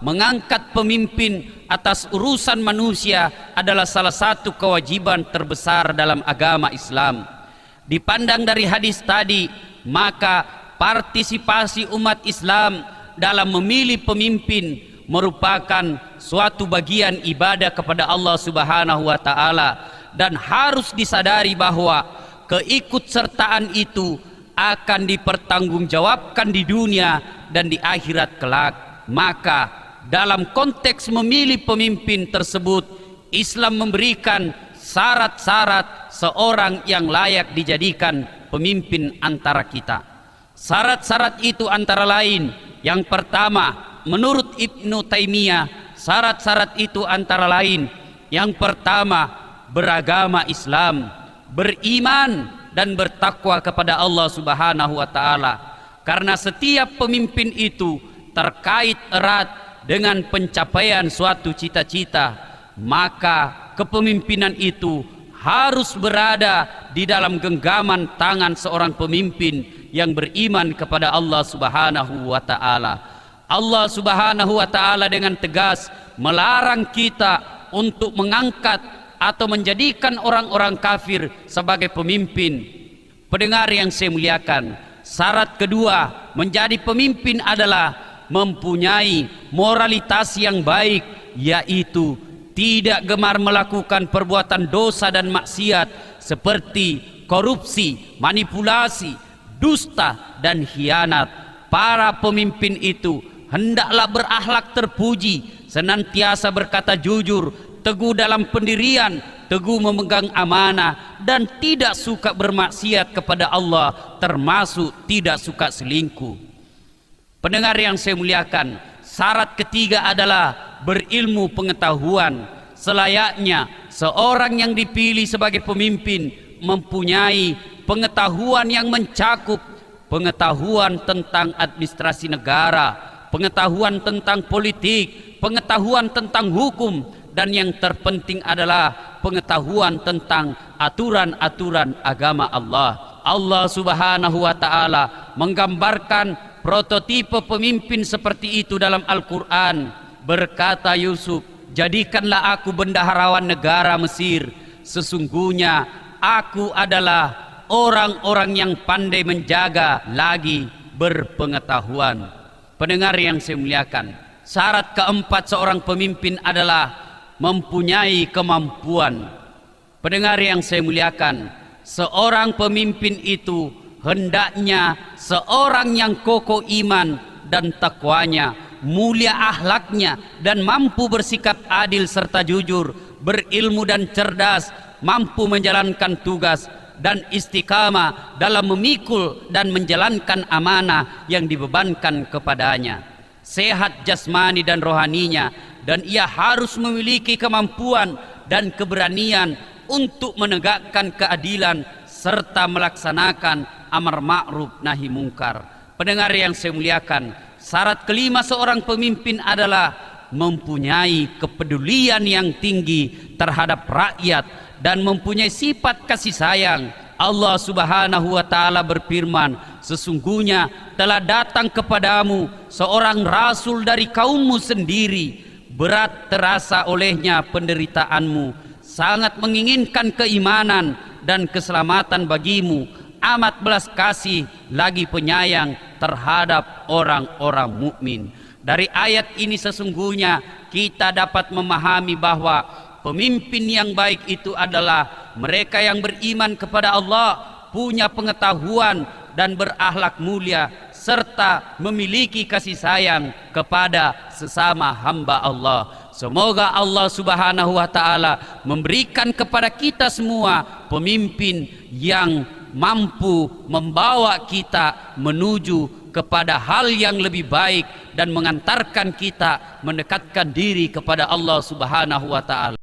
Mengangkat pemimpin atas urusan manusia adalah salah satu kewajiban terbesar dalam agama Islam. Dipandang dari hadis tadi, maka partisipasi umat Islam dalam memilih pemimpin merupakan suatu bagian ibadah kepada Allah Subhanahu wa taala, dan harus disadari bahwa keikutsertaan itu akan dipertanggungjawabkan di dunia dan di akhirat kelak. Maka dalam konteks memilih pemimpin tersebut, Islam memberikan syarat-syarat seorang yang layak dijadikan pemimpin antara kita. Syarat-syarat itu antara lain, yang pertama, menurut Ibnu Taimiyah, syarat-syarat itu antara lain, yang pertama, beragama Islam, beriman dan bertakwa kepada Allah Subhanahu wa taala. Karena setiap pemimpin itu terkait erat dengan pencapaian suatu cita-cita, maka kepemimpinan itu harus berada di dalam genggaman tangan seorang pemimpin yang beriman kepada Allah Subhanahu wa taala. Allah Subhanahu wa taala dengan tegas melarang kita untuk mengangkat atau menjadikan orang-orang kafir sebagai pemimpin. Pendengar yang saya muliakan, syarat kedua menjadi pemimpin adalah mempunyai moralitas yang baik, yaitu tidak gemar melakukan perbuatan dosa dan maksiat seperti korupsi, manipulasi, dusta dan khianat. Para pemimpin itu hendaklah berakhlak terpuji, senantiasa berkata jujur, teguh dalam pendirian, teguh memegang amanah, dan tidak suka bermaksiat kepada Allah, termasuk tidak suka selingkuh. Pendengar yang saya muliakan, syarat ketiga adalah berilmu pengetahuan. Selayaknya seorang yang dipilih sebagai pemimpin mempunyai pengetahuan yang mencakup pengetahuan tentang administrasi negara, pengetahuan tentang politik, pengetahuan tentang hukum, dan yang terpenting adalah pengetahuan tentang aturan-aturan agama Allah. Allah Subhanahu wa taala menggambarkan prototipe pemimpin seperti itu dalam Al-Quran. Berkata Yusuf, jadikanlah aku bendaharawan negara Mesir, sesungguhnya aku adalah orang-orang yang pandai menjaga lagi berpengetahuan. Pendengar yang saya muliakan, syarat keempat seorang pemimpin adalah mempunyai kemampuan. Pendengar yang saya muliakan, seorang pemimpin itu hendaknya seorang yang kokoh iman dan takwanya, mulia akhlaknya, dan mampu bersikap adil serta jujur, berilmu dan cerdas, mampu menjalankan tugas, dan istiqamah dalam memikul dan menjalankan amanah yang dibebankan kepadanya. Sehat jasmani dan rohaninya, dan ia harus memiliki kemampuan dan keberanian untuk menegakkan keadilan serta melaksanakan amar ma'ruf nahi mungkar. Pendengar yang saya muliakan, syarat kelima seorang pemimpin adalah mempunyai kepedulian yang tinggi terhadap rakyat dan mempunyai sifat kasih sayang. Allah Subhanahu wa taala berfirman, sesungguhnya telah datang kepadamu seorang rasul dari kaummu sendiri, berat terasa olehnya penderitaanmu, sangat menginginkan keimanan dan keselamatan bagimu, amat belas kasih lagi penyayang terhadap orang-orang mukmin. Dari ayat ini sesungguhnya kita dapat memahami bahwa pemimpin yang baik itu adalah mereka yang beriman kepada Allah, punya pengetahuan dan berakhlak mulia, serta memiliki kasih sayang kepada sesama hamba Allah. Semoga Allah Subhanahu wa taala memberikan kepada kita semua pemimpin yang mampu membawa kita menuju kepada hal yang lebih baik dan mengantarkan kita mendekatkan diri kepada Allah Subhanahu wa taala.